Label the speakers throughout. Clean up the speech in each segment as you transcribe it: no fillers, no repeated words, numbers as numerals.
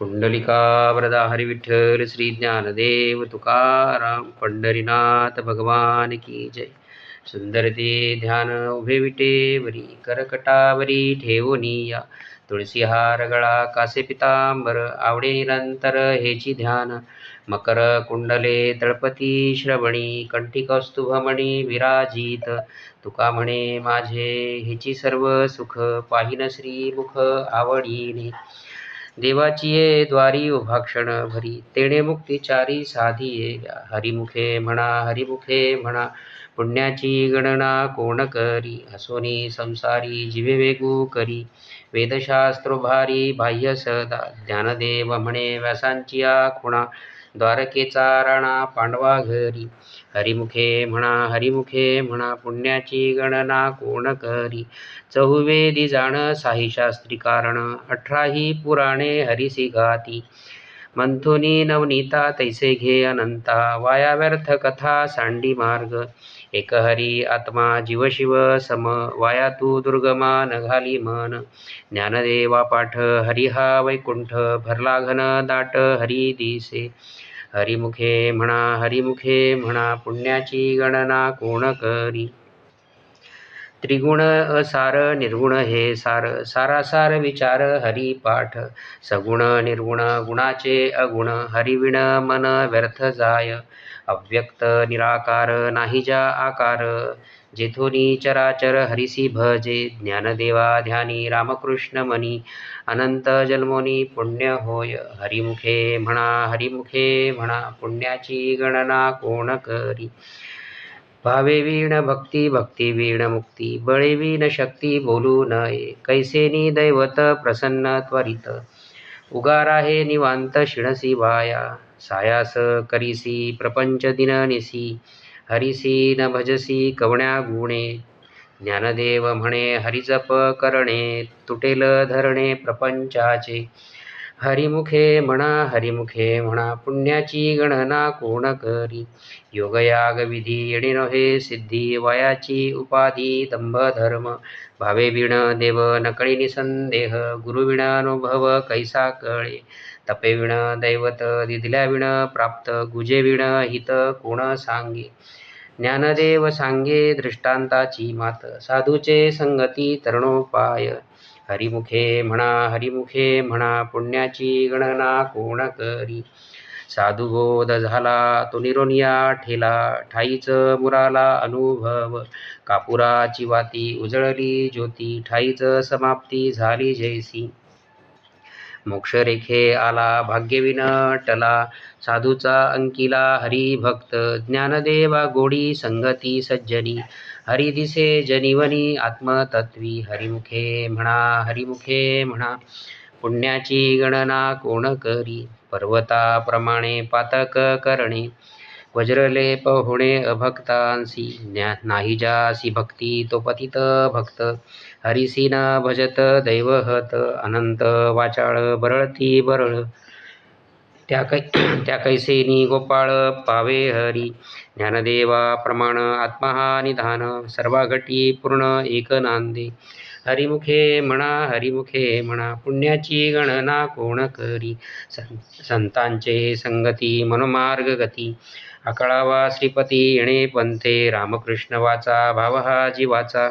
Speaker 1: कुंडलिकावरदा हरी विठ्ठल श्री ज्ञानदेव तुकाराम पंढरीनाथ भगवान की जय। सुंदर ते ध्यान उभे विटेवरी करकटावरी ठेवूनिया तुळसी हार गळा कासे पितांबर आवडे निरंतर हेची ध्यान मकर कुंडले तळपती श्रवणी कंठी कौस्तुभमणी विराजित तुका म्हणे माझे हेची सर्व सुख पाहिन श्रीमुख आवडीने देवाची ये द्वारी उभा क्षण भरी तेणे मुक्तिचारी साधी हरिमुखे म्हणा पुण्याची गणना कोण करी हसोनी संसारी जिवे वेगू करी वेदशास्त्रो भारी बाह्य सदा ज्ञानदेव म्हणे व्यासांची खुणा द्वारकेचा राणा पांडवा घरी हरिमुखे म्हणा पुण्याची गणना कोण करी चहुवेदी जाण साही शास्त्री कारण 18 पुराणे हरिसी गाती मंथुनी नवनीता तैसे घे अनंता वाया व्यर्थ कथा सांडी मार्ग एक हरी आत्मा जीव शिव सम वाया तू दुर्गमा न घाली मन ज्ञानदेवा पाठ हरिहा वैकुंठ भरला घन दाट हरी दिसे हरिमुखे म्हणा पुण्याची गणना कोण करी त्रिगुण असार निर्गुण हे सार सारासार विचार हरी पाठ सगुण निर्गुण गुणाचे अगुण हरिविण मन व्यर्थ जाय अव्यक्त निराकार नाही जा आकार जेथोनी चराचर हरिसी भजे ज्ञानदेवा ध्यानी रामकृष्ण मनी अनंत जन्मोनी पुण्य होय हरिमुखे म्हणा पुण्याची गणना कोण करी भावे वीण भक्ती वीण मुक्ती बळे वीण शक्ती बोलू नये कैसेनी दैवत प्रसन्न त्वरित उगारा हे निवांत शिणसी वाया सायास करीसी प्रपंच दिननिसी हरिसी न भजसी कवण्या गुणे ज्ञानदेव म्हणे हरिजप करणे तुटेल धरणे प्रपंचाचे हरिमुखे म्हणा पुण्याची गणना कोण करी योगयाग विधी येणे नव्हे सिद्धी वयाची उपाधी दंभ धर्म भावे विण देव नकळी निसंदेह गुरुविण अनुभव कैसा कळे तपे विण दैवत दिदल्या विण प्राप्त गुजे विण हित कोण सांगे ज्ञानदेव सांगे दृष्टांताची मात साधूचे संगती तरणोपाय हरिमुखे म्हणा पुण्याची गणना कोण करी साधू बोध झाला तो निरोनिया ठेला ठाईच मुराला अनुभव कापुराची वाती उजळली ज्योती ठाईच समाप्ती झाली जैसी मोक्षरेखे आला भाग्यविन टला साधूचा अंकिला हरिभक्त ज्ञानदेवा गोडी संगती सज्जनी हरी दिसे जनिवनी आत्मतत्वी हरिमुखे म्हणा पुण्याची गणना कोण करी पर्वताप्रमाणे पातक करणे वज्रलेप होणे अभक्तांसी नाही जासी भक्ती तो पतित भक्त हरिसी न भजत दैवहत अनंत वाचाळ बरळती बरळ त्या कैसेनी गोपाळ पावे हरी ज्ञानदेवा प्रमाण आत्महा निधान सर्वाघटी पूर्ण एक नांदे हरिमुखे म्हणा पुण्याची गणना कोण करी संतांचे संगती मनोमार्ग गती आकळावा श्रीपती येणे पंथे रामकृष्ण वाचा भाव हा जीवाचा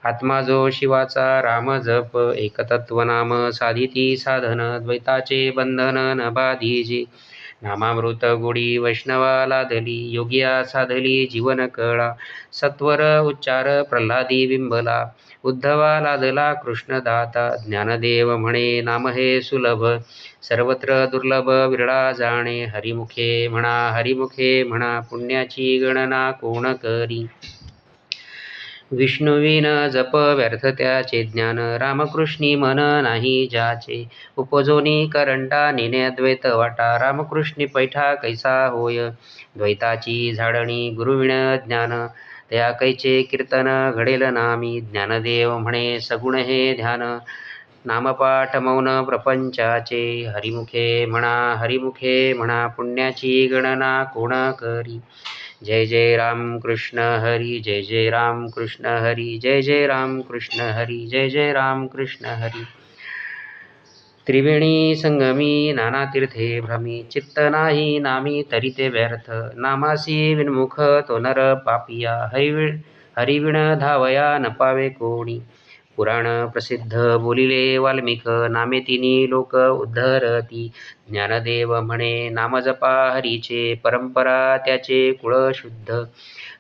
Speaker 1: आत्मा जो शिवाचा राम जप एकतत्व नाम साधिती साधन द्वैताचे बंधन न बाधिजे नामामृत गोडी वैष्णवाला धली योगिया साधली जीवन कळा सत्वर उच्चार प्रल्हादी बिंबला उद्धवा लादला कृष्णदाता ज्ञानदेव म्हणे नाम हे सुलभ सर्वत्र दुर्लभ विरळा जाणे हरिमुखे म्हणा पुण्याची गणना कोण करी विष्णुविन जप व्यर्थ त्याचे ज्ञान रामकृष्णी मन नाही ज्याचे उपजोनी करंटा नेणे अद्वैत वाटा रामकृष्णी पैठा कैसा होय द्वैताची झाडणी गुरुविण ज्ञान त्या कैचे कीर्तन घडेल नामी ज्ञानदेव म्हणे सगुण हे ध्यान नामपाठ मौन प्रपंचाचे हरिमुखे म्हणा पुण्याची गणना कोण करी जय जय राम कृष्ण हरी जय जय राम कृष्ण हरी जय जय राम कृष्ण हरी जय जय राम कृष्ण हरी त्रिवेणी संगमी नाना तीर्थे भ्रमी चित्त नाही नामी तरी ते व्यर्थ नामासी विन्मुख तो नर पापिया हरिविण धावया न पावे कोणी पुराण प्रसिद्ध बोलिले वाल्मिक नामे तिनी लोक उद्धरती ज्ञानदेव म्हणे नाम जपा हरीचे परंपरा त्याचे कुळ शुद्ध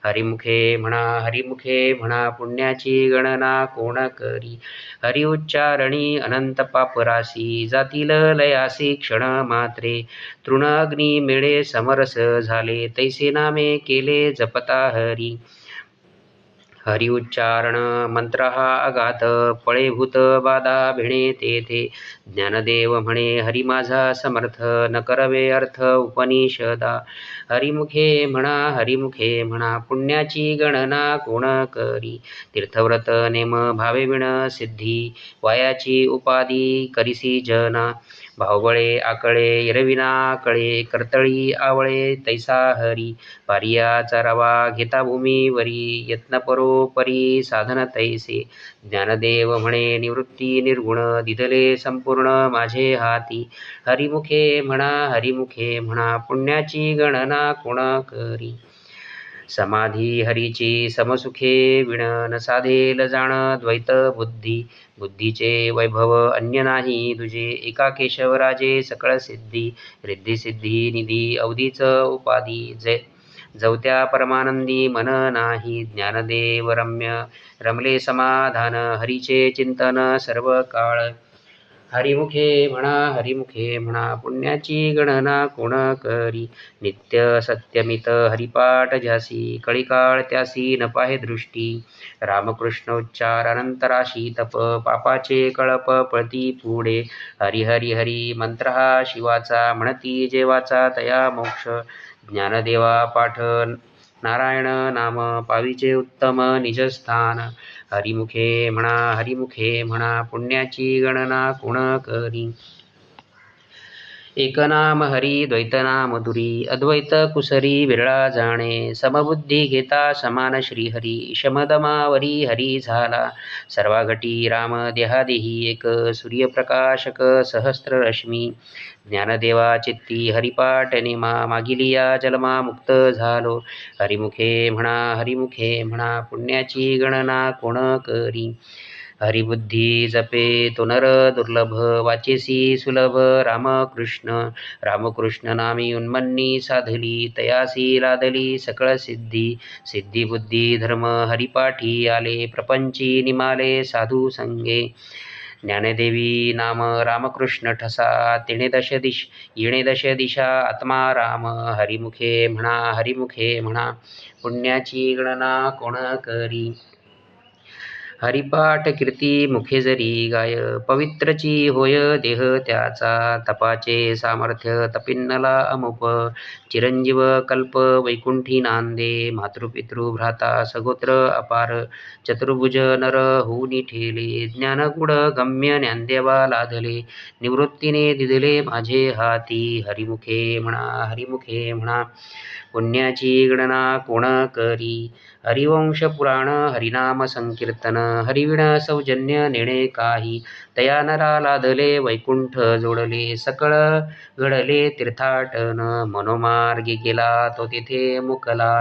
Speaker 1: हरिमुखे म्हणा पुण्याची गणना कोण करी हरि उच्चारणी अनंत पापरासी जातील लयासी क्षण मात्रे तृण अग्नी मिळे समरस झाले तैसे नामे केले जपता हरी हरि उच्चारण मंत्र हा अगाध पळेभूत बाधा भिणे तेथे ज्ञानदेव म्हणे हरी माझा समर्थ न करवे अर्थ उपनिषदा हरिमुखे म्हणा पुण्याची गणना कोण करी तीर्थव्रत नेम भावे विण सिद्धी वायाची उपाधी करिसी जना भावबळे आकळे इरविना कळे कर्तळी आवळे तैसा हरी पारियाचा रवा घेता भूमीवरी यत्न परोपरी साधन तैसे ज्ञानदेव म्हणे निवृत्ती निर्गुण दिधले संपूर्ण माझे हाती हरिमुखे म्हणा पुण्याची गणना कोण करी समाधी हरीची समसुखे विण न साधेल जाण द्वैत बुद्धीचे वैभव अन्य नाही तुझे एका केशवराजे सकळ सिद्धी रिद्धी सिद्धी निधी अवधीच उपाधी जवत्या परमानंदी मन नाही ज्ञानदेव रमले समाधान हरीचे चिंतन सर्व काळ हरिमुखे म्हणा पुण्याची गणना कोण करी नित्य सत्यमित हरिपाठ ज्यासी कळीकाळ त्यासी न पाहे दृष्टी रामकृष्ण उच्चार अनंतराशी तप पापाचे कळप पळती पुढे हरी हरी हरी मंत्र हा शिवाचा म्हणती जेवाचा तया मोक्ष ज्ञानदेवा पाठ नारायण नाम पाविचे उत्तम निजस्थान हरिमुखे म्हणा पुण्याची गणना कोण करी एक नाम हरी द्वैत नाम दुरी अद्वैत कुसरी विरळा जाणे समबुद्धी घेता समान श्रीहरी शमदमावरी हरी झाला सर्वाघटी राम देहादेही एक सूर्यप्रकाशक सहस्र रश्मी ज्ञानदेवा चित्ती हरिपाठ नेमा मागिलिया जलमा मुक्त झालो हरिमुखे म्हणा पुण्याची गणना कोण करी हरिबुद्धी जपे तो नर दुर्लभ वाचेसी सुलभ रामकृष्ण नामी उन्मन्नी साधली तयासी लादली सकळ सिद्धी बुद्धी धर्म हरिपाठी आले प्रपंची निमाले साधू संगे ज्ञानदेवी नाम रामकृष्ण ठसा येणे दश दिशा आत्मा राम हरिमुखे म्हणा पुण्याची गणना कोण करी हरिपाठ कीर्ती मुखे जरी गाय पवित्रची होय देह त्याचा तपाचे सामर्थ्य तपिन्नला अमुप चिरंजीव कल्प वैकुंठी नांदे मातृपितृ भ्राता सगोत्र अपार चतुर्भुज नर होऊनी ठेले ज्ञानगुड गम्य ज्ञानदेवा लाधले निवृत्तीने दिधले माझे हाती हरिमुखे म्हणा पुण्याची गणना कोण करी हरिवंश पुराण हरिनाम संकीर्तन हरिविण सौजन्य नेणे काही तया नरा लादले वैकुंठ जोडले सकळ घडले तीर्थाटन मनोमार्गी गेला तो तेथे मुकला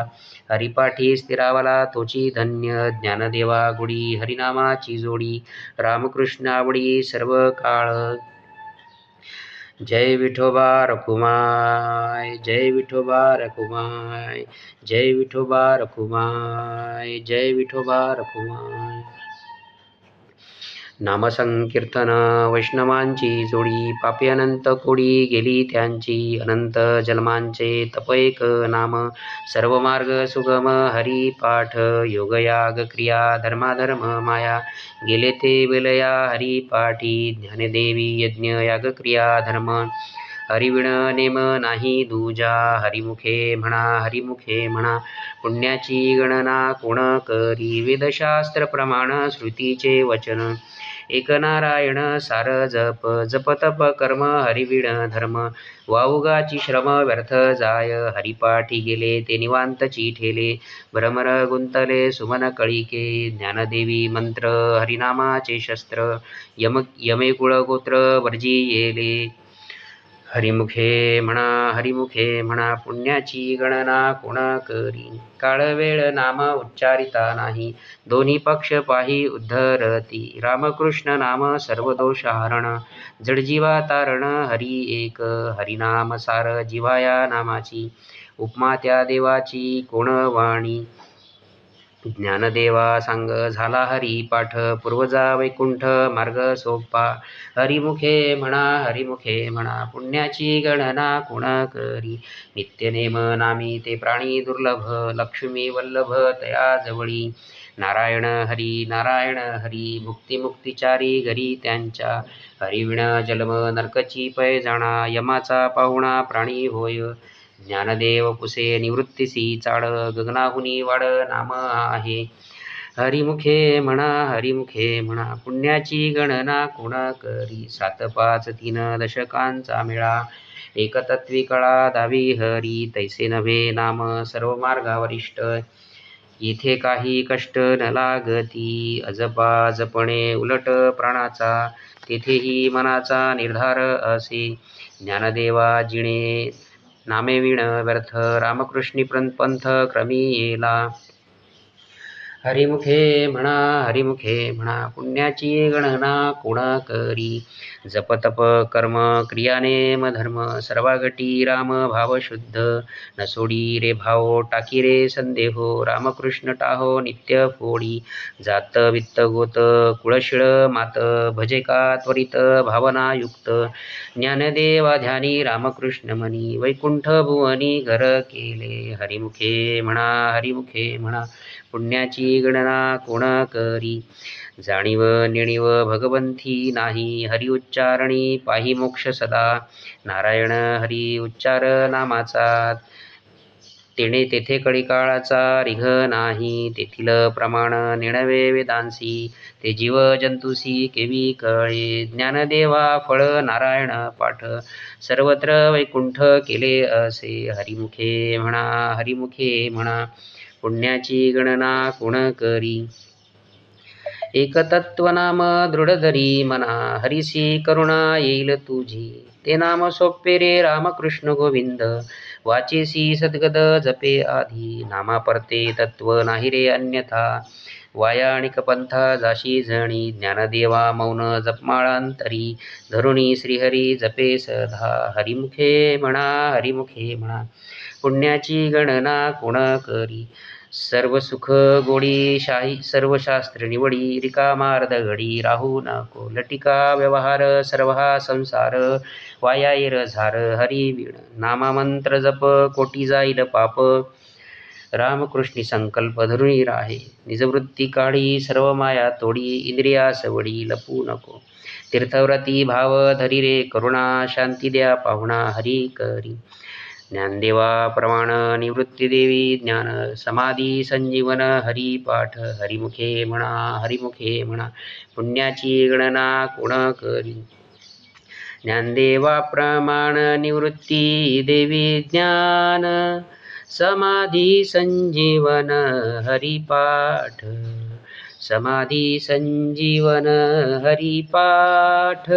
Speaker 1: हरिपाठी स्थिरावला तोची धन्य ज्ञानदेवा गुडी हरिनामाची जोडी रामकृष्ण आवडी सर्व काळ जय विठोबा रखुमाय जय विठोबा रखुमाय जय विठोबा रखुमाय जय विठोबा रखुमाय नामसंकीर्तन वैष्णवांची जोडी पापी अनंत कोडी गेली त्यांची अनंत जन्मांचे तप एक नाम सर्व मार्ग सुगम हरिपाठ योगयाग क्रिया धर्माधर्म माया गेले ते विलया हरिपाठी ज्ञानदेवी यज्ञ याग क्रिया धर्म हरिविण नेम नाही दूजा हरिमुखे म्हणा पुण्याची गणना कोण करी वेदशास्त्र प्रमाण श्रुतीचे वचन एक नारायण सार जप जप तप कर्म हरिविण धर्म वाऊगाची श्रम व्यर्थ जाय हरिपाठी गेले ते निवांतची ठेले भ्रमर गुंतले सुमन कळिके ज्ञानदेवी मंत्र हरिनामाचे शस्त्र यमे कुळ गोत्र वर्जी येले हरिमुखे म्हणा पुण्याची गणना कोण करी काळ वेळ नाम उच्चारिता नाही दोन्ही पक्ष पाही उद्धरती रामकृष्ण नाम सर्व दोष हरण जडजीवा तारण हरी एक हरिनाम सार जिवाया नामाची उपमा त्या देवाची कोण वाणी ज्ञानदेवा सांग झाला हरी पाठ पूर्वजा वैकुंठ मार्ग सोपा हरिमुखे म्हणा पुण्याची गणना कोण करी नित्यनेम नामी ते प्राणी दुर्लभ लक्ष्मी वल्लभ तया जवळी नारायण हरी मुक्तिचारी घरी त्यांच्या हरिविण जन्म नरकची पै जाणा यमाचा पाहुणा प्राणी होय ज्ञानदेव पुसे निवृत्तीसी चाड गगनाहुनी वाड नाम आहे हरिमुखे म्हणा पुण्याची गणना कोण करी 7 5 3 दशकांचा मेळा एकतत्वी कळा दावी हरी तैसे नव्हे नाम सर्व मार्गावरिष्ठ येथे काही कष्ट न लागती अजपा जपणे उलट प्राणाचा तेथेही मनाचा निर्धार असे ज्ञानदेवा जिणे नामे विण व्यर्थ रामकृष्णी पंथ क्रमी येला हरिमुखे म्हणा पुण्याची गणना कोण करी जप तप कर्म क्रियानेम धर्म सर्वागटी राम भाव शुद्ध न सोडी रे भाव टाकी रे संदेहो रामकृष्ण टाहो नित्य फोडी जात वित्त गोत कुळशिळ मात भजे का त्वरित भावना युक्त ज्ञानदेवा ध्यानी रामकृष्ण मनी वैकुंठ भुवनी घर केले हरिमुखे म्हणा पुण्याची गणना कोण करी जाणीव नेणीव भगवंती नाही हरि उच्चारणी पाही मोक्ष सदा नारायण हरी उच्चार नामाचा तेणे तेथे कळीकाळाचा रिघ नाही तेथील प्रमाण नेणवे वेदांसी ते जीव जंतुसी केवी कळे ज्ञानदेवा फळ नारायण पाठ सर्वत्र वैकुंठ केले असे हरिमुखे म्हणा पुण्याची गणना कोण करी एकतत्व नाम दृढ धरी मना हरिसी करुणा येईल तुझी ते नाम सोपे रे रामकृष्ण गोविंद वाचेसी सद्गद जपे आधी नामा परते तत्व नाही रे अन्यथा वायाणिक पंथा जाशी जणी ज्ञानदेवा मौन जपमाळांतरी धरुणी श्रीहरी जपे सदा हरिमुखे म्हणा पुण्याची गणना कोण करी सर्व सुख गोडी शाही सर्व शास्त्र निवडी रिकामार्ध घडी राहू नको लटिका व्यवहार सर्व हा संसार वायाईर झार हरी वीण नामा मंत्र जप कोटी जाईल पाप रामकृष्णी संकल्प धरुणी राहे निजवृत्ती काढी सर्व माया तोडी इंद्रिया सवडी लपू नको तीर्थव्रती भाव धरी रे करुणा शांती द्या पाहुणा हरी करी ज्ञानदेवा प्रमाण निवृत्ती देवी ज्ञान समाधी संजीवन हरी पाठ हरिमुखे म्हणा पुण्याची गणना कोण करी ज्ञानदेवा प्रमाण निवृत्ती देवी ज्ञान समाधी संजीवन हरिपाठ समाधी संजीवन हरिपाठ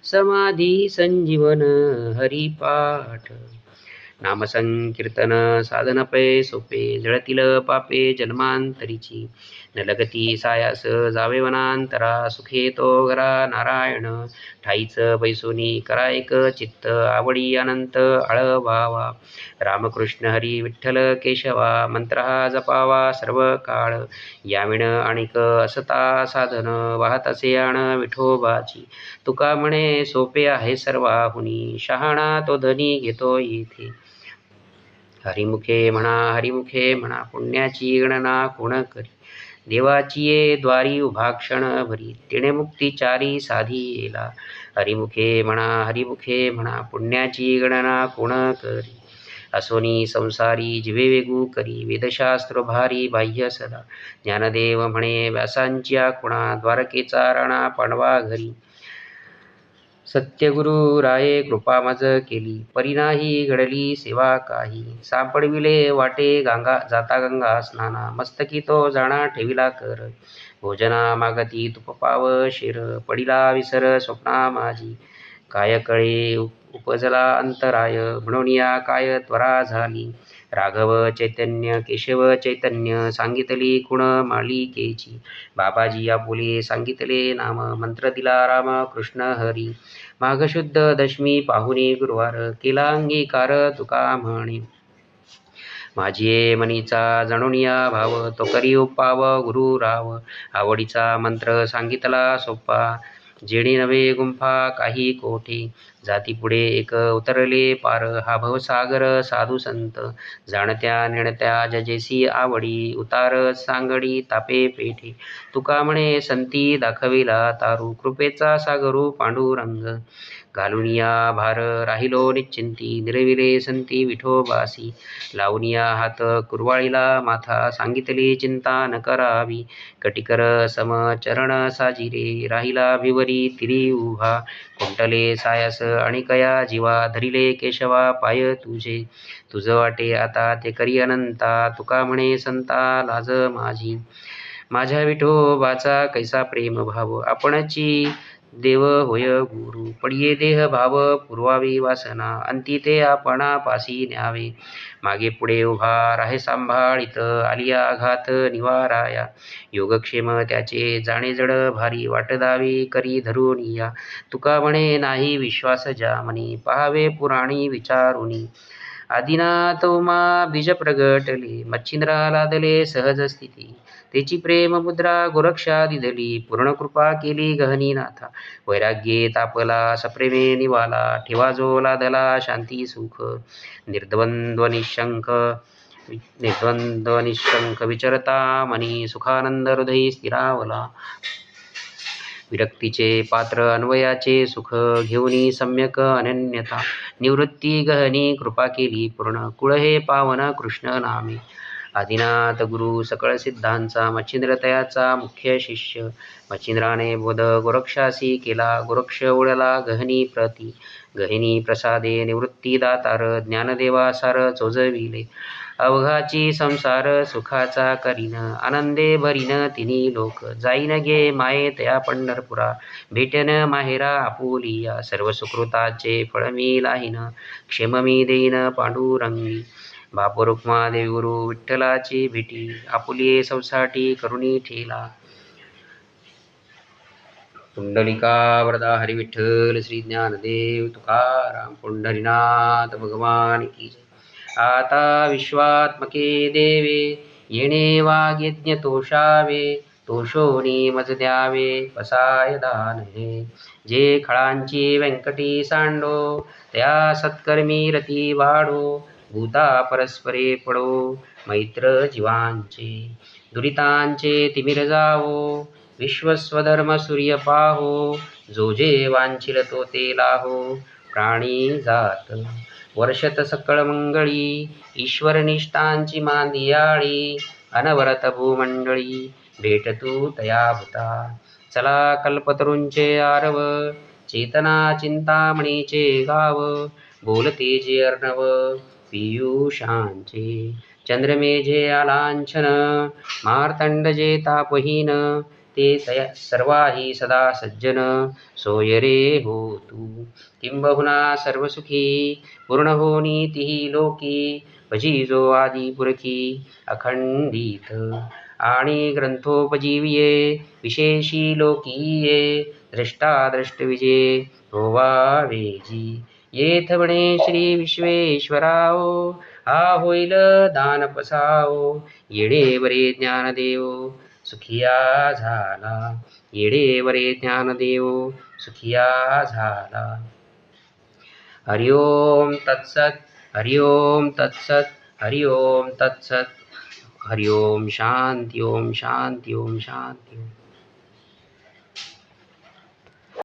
Speaker 1: समाधी संजीवन हरिपाठ नामसंकीर्तन साधन पै सोपे जळतील पापे जन्मांतरीची न लगती सायास जावे वनांतरा सुखे तो घरा नारायण ठाईच बैसोनी करा एक चित्त आवडी अनंत आळवावा रामकृष्ण हरी विठ्ठल केशवा मंत्र हा जपावा सर्व काळ याविण आणिक असता साधन वाहत असे आण विठोबाची तुका म्हणे सोपे आहे सर्वाहुनी शहाणा तो धनी घेतो येथे हरिमुखे म्हणा पुण्याची गणना कोण करी देवाची ये द्वारी उभा क्षण भरी तिणे मुक्तिचारी साधी येला हरिमुखे म्हणा पुण्याची गणना कोण करी असोनी संसारी जिवे वेगू करी वेदशास्त्र भारी बाह्य सदा ज्ञानदेव म्हणे व्यासांच्या खुणा द्वारकेचा राणा पांडवा घरी सत्यगुरु राये कृपा मज केली परिनाही घडली सेवा काही सापडविले वाटे जाता गंगा स्नाना मस्तकी तो जाणा ठेविला कर भोजना मागती तुप पाव शिर पडिला विसर स्वप्ना माझी काय कळे उपजला अंतराय म्हणून या काय त्वरा झाली राघव चैतन्य केशव चैतन्य सांगितली खुण मालिकेची बाबाजी आपुले सांगितले नाम मंत्र दिला राम कृष्ण हरी माघशुद्ध दशमी पाहुणे गुरुवार केला अंगीकार तुका म्हणे माझी मनीचा जणुनिया भाव तो करी उपाव गुरु राव आवडीचा मंत्र सांगितला सोपा जेणे नवे गुंफा काही कोठे जाती पुढे एक उतरले पार हा भवसागर साधू संत जाणत्या नेणत्या जजेसी आवडी उतार सांगडी तापे पेठे तुका म्हणे संती दाखविला तारू कृपेचा सागरू पांडुरंग घालुनिया भार राहिलो निश्चिंती निरविले संती विठोबासी लावनिया हात कुरवाळीला माथा सांगितले चिंता न करावी कटिकर समचरण साजिरे राहिला भिवरी तिरी उभा कुंटले सायास आणि कया जीवा धरिले केशवा पाय तुझे तुझ वाटे आता ते करी अनंता तुका म्हणे संता लाज माझ्या विठोबाचा कैसा प्रेम भाव आपणची देव होय गुरु पडिये देह भाव पुरवावी वासना अंती ते आपणा पासी न्यावे मागे पुढे उभा राहे सांभाळीत आलिया आघात निवाराया योगक्षेम त्याचे जाणे जड भारी वाटदावी करी धरून या तुका म्हणे नाही विश्वास ज्या मनी पहावे पुराणी विचारुनी आदिनाथ उमा बीज प्रगटले मच्छिंद्रा लादले सहज स्थिती तेची प्रेम मुद्रा गोरक्षा दिदली पूर्ण कृपा केली गहनी नाथा वैराग्ये तापला सप्रेमे निवाला ठेवा जो लादला शांती सुख निर्द्वंद्व निशंक विचरता मनी सुखानंद हृदयी स्थिरावला विरक्तीचे पात्र अन्वयाचे सुख घेऊनी सम्यक अनन्यता निवृत्ती गहनी कृपा केली पूर्ण कुळ हे पावन कृष्ण नामे आदिनाथ गुरु सकळ सिद्धांचा मच्छिंद्र तयाचा मुख्य शिष्य मच्छिंद्राने बोध गोरक्षासी केला गोरक्ष उडला गहिनी प्रसादे निवृत्ती दातार ज्ञानदेवा सार चोजविले अवघाची संसार सुखाचा करीन आनंदे भरीन तिन्ही लोक जाईन गे माये तया पंढरपुरा भेटन माहेरा आपुलिया सर्व सुकृताचे फळ मी लाहीन क्षेम मी देईन पांडुरंगी बापू रुक्मा देवी गुरु विठ्ठलाची भेटी आपुलिये संसाठी करुणी ठेला पुंडलिका वरदा हरी विठ्ठल श्री ज्ञानदेव तुकाराम पुंडरीनाथ भगवान की जय आता विश्वात्मके देवे येणे वाग्यज्ञ तोषावे तोषोनी मज द्यावे पसाय दान हे जे खळांची व्यंकटी सांडो त्या सत्कर्मी रती वाढो भूता परस्परे पडो मैत्र जीवांचे दुरितांचे तिमिर जावो विश्वस्वधर्म सूर्य पाहो जो जे वांछिल तो ते लाहो प्राणी जात वर्षत सकळ मंगळी ईश्वर निष्ठांची मांदियाळी अनवरत भूमंडळी भेट तू तयाभूता चला कल्पतरूंचे आरव चेतना चिंतामणीचे गाव बोलते जे अर्णव पीयूषांचे चंद्रमेझे आलांछन मार्तंड जे तापहीन ते सर्वाही सदा सज्जन सोय रे हो तू किंबहुना सर्वसुखी पूर्ण होनी तिही लोकी भजी जो आदी पुरखी अखंडित आणि ग्रंथोपजीविये विशेषी लोकीये द्रष्टाद्रष्टविजे होवावेजी येथ म्हणे श्री विश्वेश्वराओ हा होईल दान पसाओ येडे वरे ज्ञानदेव सुखिया झाला येडे वरे ज्ञानदेव सुखिया झाला हरि ओम तत्सत हरि ओम तत्सत हरि ओम तत्सत हरि ओम शांति ओम शांति ओम शांति ओम